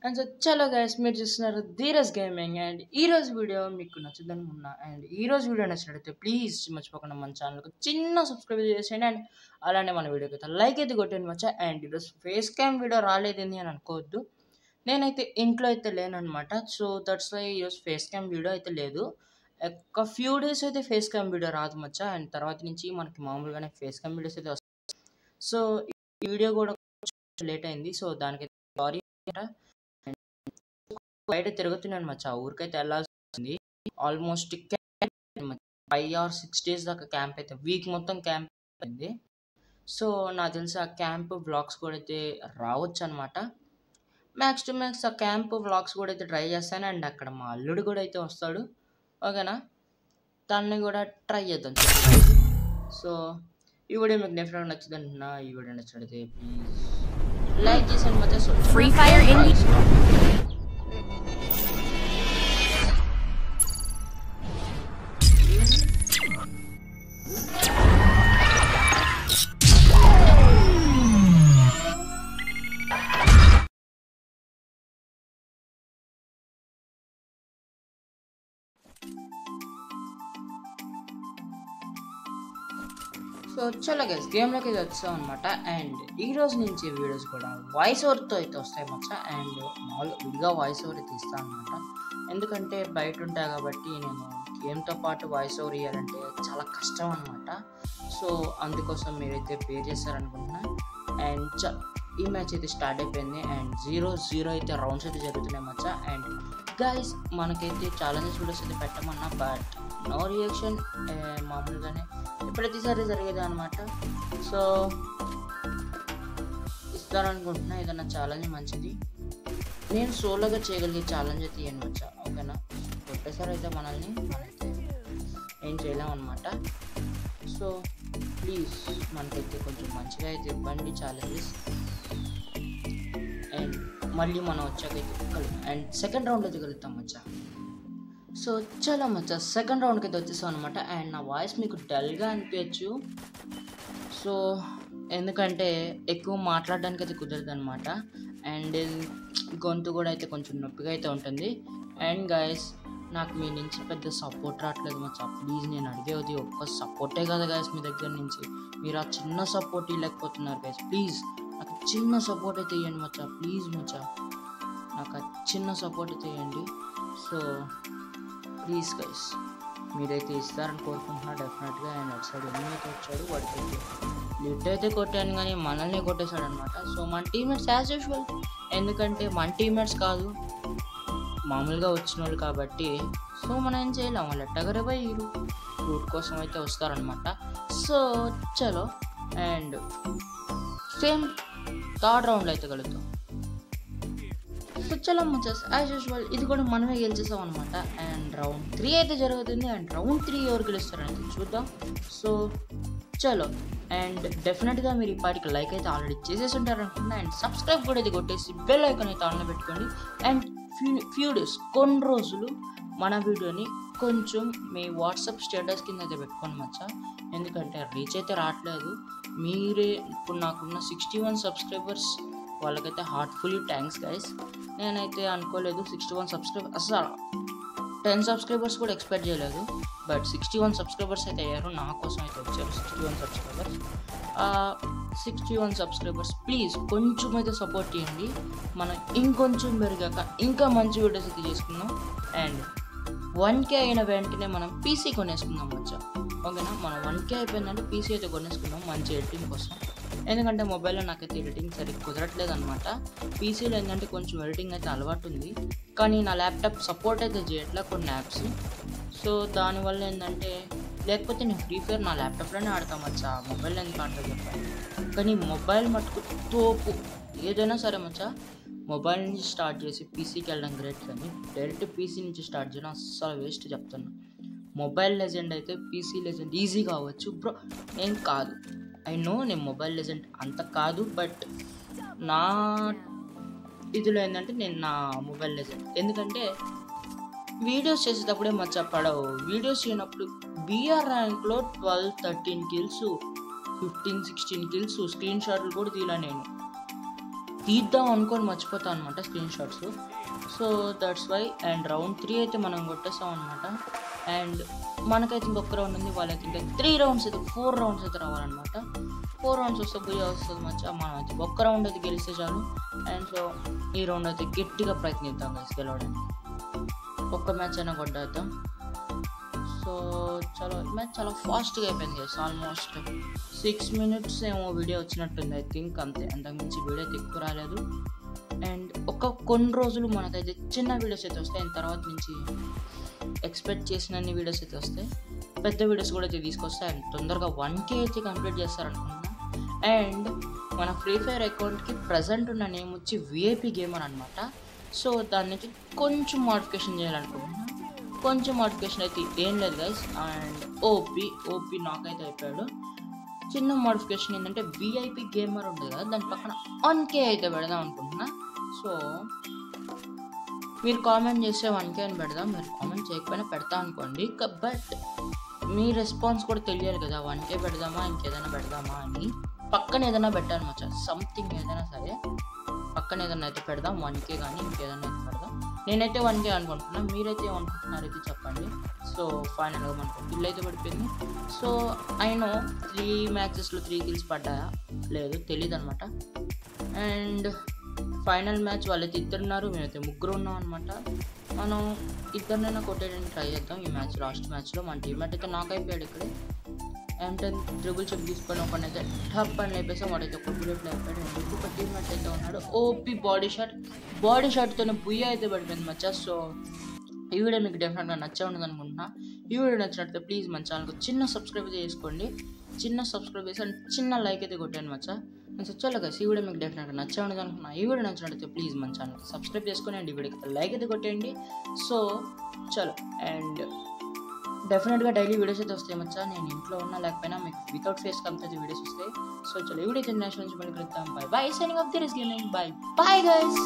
And so చలో guys మీరు చూస్తున్నారు ధీరజ్ గేమింగ్ అండ్ ఈ రోజు వీడియో మీకు నచ్చుదనుకున్నా అండ్ ఈ రోజు వీడియో నచ్చినట్లయితే ప్లీజ్ మర్చిపోకుండా మన ఛానల్కి చిన్న సబ్స్క్రైబ్ చేసేయండి అండ్ అలానే మన వీడియోకి అయితే లైక్ అయితే కొట్టండి మచ్చా. అండ్ ఈరోజు ఫేస్ క్యామ్ వీడియో రాలేదని అని అనుకోవద్దు, నేనైతే ఇంట్లో అయితే లేనమాట. సో దట్స్ వై ఈరోజు ఫేస్ క్యామ్ వీడియో అయితే లేదు. ఒక ఫ్యూ డేస్ అయితే ఫేస్ క్యామ్ వీడియో రాదు మచ్చా. అండ్ తర్వాత నుంచి మనకి మామూలుగానే ఫేస్ క్యామ్ వీడియోస్ అయితే వస్తాయి. సో ఈ వీడియో కూడా లేట్ అయింది, సో దానికైతే సారీ. బయట తిరుగుతున్నాను మచ్చా, ఊరికైతే వెళ్ళాల్సింది. ఆల్మోస్ట్ 5 or 6 days దాకా క్యాంప్ అయితే, వీక్ మొత్తం క్యాంప్ అయింది. సో నాకు తెలిసి ఆ క్యాంప్ వ్లాగ్స్ కూడా అయితే రావచ్చు అనమాట. మ్యాక్స్ టు మ్యాక్స్ ఆ క్యాంప్ వ్లాగ్స్ కూడా అయితే ట్రై చేస్తాను. అండ్ అక్కడ మా అల్లుడు కూడా అయితే వస్తాడు, ఓకేనా? దాన్ని కూడా ట్రై చేద్దాం. సో ఈ వీడియో మీకు డెఫినెట్గా నచ్చుతుంది అంటున్నా. ఈ వీడియో నచ్చినట్లయితే ప్లీజ్ లైక్ చేసాను మచ్చా. So Free Fire Indie. So చలో గైస్ గేమ్లోకి అయితే వచ్చాం అనమాట. అండ్ ఈ రోజు నుంచి వీడియోస్ కూడా వాయిస్ ఓవర్తో అయితే వస్తాయి మచ్చా. అండ్ మామూలుగా విడిగా వాయిస్ ఓవర్ అయితే ఇస్తాను అనమాట, ఎందుకంటే బయట ఉంటాయి కాబట్టి నేను గేమ్తో పాటు వాయిస్ ఓవర్ ఇవ్వాలంటే చాలా కష్టం అనమాట. సో అందుకోసం మీరైతే పే చేస్తారనుకుంటున్నా. అండ్ ఈ మ్యాచ్ అయితే స్టార్ట్ అయిపోయింది అండ్ 0-0 అయితే రౌండ్స్ అయితే జరుగుతున్నాయి మచ్చా. అండ్ గైస్ మనకైతే ఛాలెంజెస్ వీడియోస్ అయితే పెట్టమన్నా, బట్ నో రియాక్షన్. మామూలుగానే ప్రతిసారి జరిగేది అనమాట. సో ఇస్తారనుకుంటున్నా ఏదన్నా ఛాలెంజ్ మంచిది. నేను సోలోగా చేయగలిగే ఛాలెంజ్ అయితే ఇవ్వను వచ్చా, ఓకేనా? ఒకేసారి అయితే మనమైతే ఏం చేయలేమన్నమాట. సో ప్లీజ్ మనకైతే కొంచెం మంచిగా అయితే ఇవ్వండి ఛాలెంజెస్. అండ్ మళ్ళీ మనం వచ్చాకైతే కలుగుతాం అండ్ సెకండ్ రౌండ్ అయితే కలుగుతాం మచ్చా. సో చలో మచ్చా సెకండ్ రౌండ్కి అయితే వచ్చేసాం అనమాట. అండ్ నా వాయిస్ మీకు డల్గా అనిపించచ్చు, సో ఎందుకంటే ఎక్కువ మాట్లాడడానికి అయితే కుదరదు అనమాట. అండ్ గొంతు కూడా అయితే కొంచెం నొప్పిగా అయితే ఉంటుంది. అండ్ గైస్ నాకు మీ నుంచి పెద్ద సపోర్ట్ రావట్లేదు మచ్చా. ప్లీజ్ నేను అడిగేది ఒక్క సపోర్టే కదా గైస్, మీ దగ్గర నుంచి మీరు ఆ చిన్న సపోర్ట్ ఇవ్వలేకపోతున్నారు గైస్. ప్లీజ్ నాకు చిన్న సపోర్ట్ అయితే ఇవ్వండి మచ్చా, ప్లీజ్ మచ్చా, నాకు ఆ చిన్న సపోర్ట్ అయితే ఇవ్వండి. సో ప్లీజ్ గైస్ మీరైతే ఇస్తారని కోరుకుంటున్నా డెఫినెట్గా. అండ్ అటు సైడ్ ఎన్నైతే వచ్చాడు వాడికి లిట్ అయితే కొట్టాను కానీ మనల్ని కొట్టేశాడు అనమాట. సో మన టీమ్మేట్స్ యాజ్ యూజువల్, ఎందుకంటే మన టీమ్మేట్స్ కాదు మామూలుగా వచ్చిన వాళ్ళు కాబట్టి. సో మనం ఏం చేయలేం, వాళ్ళు ఎట్టగరే పోయి రూట్ కోసం అయితే వస్తారనమాట. సో చలో అండ్ సేమ్ థర్డ్ రౌండ్లో అయితే కలుగుతాం. సో చలో మచ్చస్ యాజ్ యూజువల్ ఇది కూడా మనమే గెలిచేసాం అనమాట. అండ్ రౌండ్ 3 అయితే జరుగుతుంది. అండ్ రౌండ్ 3 ఎవరు గెలుస్తారనేది చూద్దాం. సో చలో అండ్ డెఫినెట్గా మీరు ఈ పాటికి లైక్ అయితే ఆల్రెడీ చేసేసి ఉంటారనుకుంటున్నా. అండ్ సబ్స్క్రైబ్ కూడా ఇది కొట్టేసి బెల్ ఐకాన్ అయితే ఆన్లో పెట్టుకోండి. అండ్ ఫ్యూ డేస్ కొన్ని రోజులు మన వీడియోని కొంచెం మీ వాట్సాప్ స్టేటస్ కింద అయితే పెట్టుకోండి మచ్చా, ఎందుకంటే రీచ్ అయితే రావట్లేదు. మీరే ఇప్పుడు నాకున్న 61 సబ్స్క్రైబర్స్ వాళ్ళకైతే హార్ట్ఫుల్లీ థ్యాంక్స్ గైస్. నేనైతే అనుకోలేదు 61 సబ్స్క్రైబర్స్, అసలు 10 సబ్స్క్రైబర్స్ కూడా ఎక్స్పెక్ట్ చేయలేదు. బట్ 61 సబ్స్క్రైబర్స్ అయితే అయ్యారు, నా కోసం అయితే వచ్చారు 61 సబ్స్క్రైబర్స్. 61 సబ్స్క్రైబర్స్ ప్లీజ్ కొంచెం అయితే సపోర్ట్ చేయండి. మనం ఇంకొంచెం పెరిగాక ఇంకా మంచి వీడియోస్ అయితే చేసుకుందాం. అండ్ 1K అయిన వెంటనే మనం పీసీ కొనేసుకుందాం వచ్చా, ఓకేనా? మనం 1K అయిపోయిందంటే పీసీ అయితే కొనేసుకుందాం మంచి ఎడిటింగ్ కోసం. ఎందుకంటే మొబైల్లో నాకైతే ఎడిటింగ్ సరిగ్గా కుదరట్లేదు అనమాట. పీసీలో ఏంటంటే కొంచెం ఎడిటింగ్ అయితే అలవాటు ఉంది, కానీ నా ల్యాప్టాప్ సపోర్ట్ అయితే చేయట్లే కొన్ని యాప్స్. సో దానివల్ల ఏంటంటే, లేకపోతే నేను ఫ్రీ ఫైర్ నా ల్యాప్టాప్లోనే ఆడతాం మచ్చా, మొబైల్లో ఎందుకు ఆడతా చెప్పాను. కానీ మొబైల్ మటుకు తోపు, ఏదైనా సరే మచ్చా మొబైల్ నుంచి స్టార్ట్ చేసి పీసీకి వెళ్ళడం గ్రేట్, కానీ డైరెక్ట్ పీసీ నుంచి స్టార్ట్ చేయడం అస్సలు వేస్ట్ చెప్తున్నా. మొబైల్ లెజెండ్ అయితే పీసీ లెజెండ్ ఈజీగా అవ్వచ్చు బ్రో. నేను కాదు, ఐ నో నేను మొబైల్ లెజెండ్ అంత కాదు, బట్ నా ఇదిలో ఏంటంటే నేను నా మొబైల్ లెజెండ్. ఎందుకంటే వీడియోస్ చేసేటప్పుడే మచ్చా పడవు, వీడియోస్ చేయనప్పుడు బీఆర్ ర్యాంక్లో 12-13 కిల్స్ 15-16 కిల్స్ స్క్రీన్ షాట్లు కూడా తీలా నేను. తీద్దాం అనుకొని మర్చిపోతాం అనమాట screen shots. So that's why. And round 3 అయితే మనం కొట్టేస్తాం అనమాట. అండ్ మనకైతే ఇంకొక రౌండ్ ఉంది, వాళ్ళకి ఇంకా 3 రౌండ్స్ అయితే 4 రౌండ్స్ అయితే రావాలన్నమాట. 4 రౌండ్స్ వస్తే బుయ్య వస్తుంది మచ్చా. మనం అయితే ఒక్క రౌండ్ అయితే గెలిస్తే చాలు. అండ్ సో ఈ రౌండ్ అయితే గట్టిగా ప్రయత్నిద్దాం గైస్ గెలవడానికి. ఒక్క మ్యాచ్ అయినా కొట్టేద్దాం. సో చాలా మ్యాచ్ చాలా ఫాస్ట్గా అయిపోయింది గైస్. ఆల్మోస్ట్ 6 minutes ఏమో వీడియో వచ్చినట్టుంది ఐ థింక్, అంతే. అంతకుమించి వీడియో అయితే ఎక్కువ రాలేదు. అండ్ కొన్ని రోజులు మనకైతే చిన్న వీడియోస్ అయితే వస్తాయి. అండ్ తర్వాత నుంచి ఎక్స్పెక్ట్ చేసినన్ని వీడియోస్ అయితే వస్తాయి, పెద్ద వీడియోస్ కూడా అయితే తీసుకొస్తాయి. అండ్ తొందరగా 1K అయితే కంప్లీట్ చేస్తారనుకుంటున్నా. అండ్ మన ఫ్రీ ఫైర్ అకౌంట్కి ప్రజెంట్ ఉన్న నేమ్ వచ్చి VIP గేమర్ అనమాట. సో దాని నుంచి కొంచెం మోడిఫికేషన్ చేయాలనుకుంటున్నా. కొంచెం మోడిఫికేషన్ అయితే ఏం లేదు గైస్. అండ్ ఓపీ నాకైతే అయిపోయాడు. చిన్న మోడిఫికేషన్ ఏంటంటే VIP గేమర్ ఉంటుంది కదా, దాని పక్కన 1K అయితే పెడదాం అనుకుంటున్నా. సో మీరు కామెంట్ చేస్తే 1K అని పెడదాం, మీరు కామెంట్ చేయకపోయినా పెడతా అనుకోండి. బట్ మీ రెస్పాన్స్ కూడా తెలియాలి కదా, 1K పెడదామా ఇంకేదైనా పెడదామా అని. పక్కన ఏదైనా పెట్టాలి మచ్చా, సంథింగ్ ఏదైనా సరే పక్కన ఏదైనా అయితే పెడదాం. 1K కానీ ఇంకేదైనా అయితే పెడదాం. నేనైతే 1K అనుకుంటున్నా, మీరైతే ఏమనుకుంటున్నారు అయితే చెప్పండి. సో ఫైనల్గా మనకు కిల్ అయితే పడిపోయింది. సో అయినో 3 మ్యాచెస్లో 3 kills పడ్డాయా లేదు తెలియదు అనమాట. అండ్ ఫైనల్ మ్యాచ్ వాళ్ళైతే 2 ఉన్నారు, మేమైతే 3 ఉన్నాం అనమాట. మనం 2 కొట్టేయడానికి ట్రై చేద్దాం ఈ మ్యాచ్. లాస్ట్ మ్యాచ్లో మన టీమ్మేట్ అయితే నాక్ అయిపోయాడు. ఇక్కడ M10 ట్రిపుల్ చెక్ తీసుకొని ఒకనైతే టప్ అని లేపేసాం, వాడైతే ఒక బుల్లెట్లు అయిపోయాడు. ఇంకొక టీమ్మేట్ అయితే ఉన్నాడు, ఓపీ బాడీ షాట్తోనే బుయ్య అయితే పడిపోయింది మచ్చా. సో ఈ వీడియో మీకు డెఫినెట్గా నచ్చే ఉండదు అనుకుంటున్నా. ఈ వీడియో నచ్చినట్లయితే ప్లీజ్ మన ఛానల్కి చిన్న సబ్స్క్రైబ్ చేసుకోండి. చిన్న సబ్స్క్రైబ్ చేసి అండ్ చిన్న లైక్ అయితే కొట్టాను మచ్చా. నేను చలో గైస్ ఈ వీడియో మీకు డెఫినెట్గా నచ్చే ఉండదు అనుకున్నా. ఈ వీడియో నచ్చినట్లయితే ప్లీజ్ మన ఛానల్కి సబ్స్క్రైబ్ చేసుకొని అండ్ ఈ వీడియోకి లైక్ అయితే కొట్టేయండి. సో చలో. అండ్ డెఫినెట్గా డైలీ వీడియోస్ అయితే వస్తాయి మచ్చా. నేను ఇంట్లో ఉన్నా లేకపోయినా మీకు వితౌట్ ఫేస్ కంప్లీట్ అయితే వీడియోస్ వస్తాయి. సో చలో ఈ వీడియో అయితే నేషనల్ నుంచి మళ్ళీ కలుద్దాం. By signing off this gaming. Bye guys.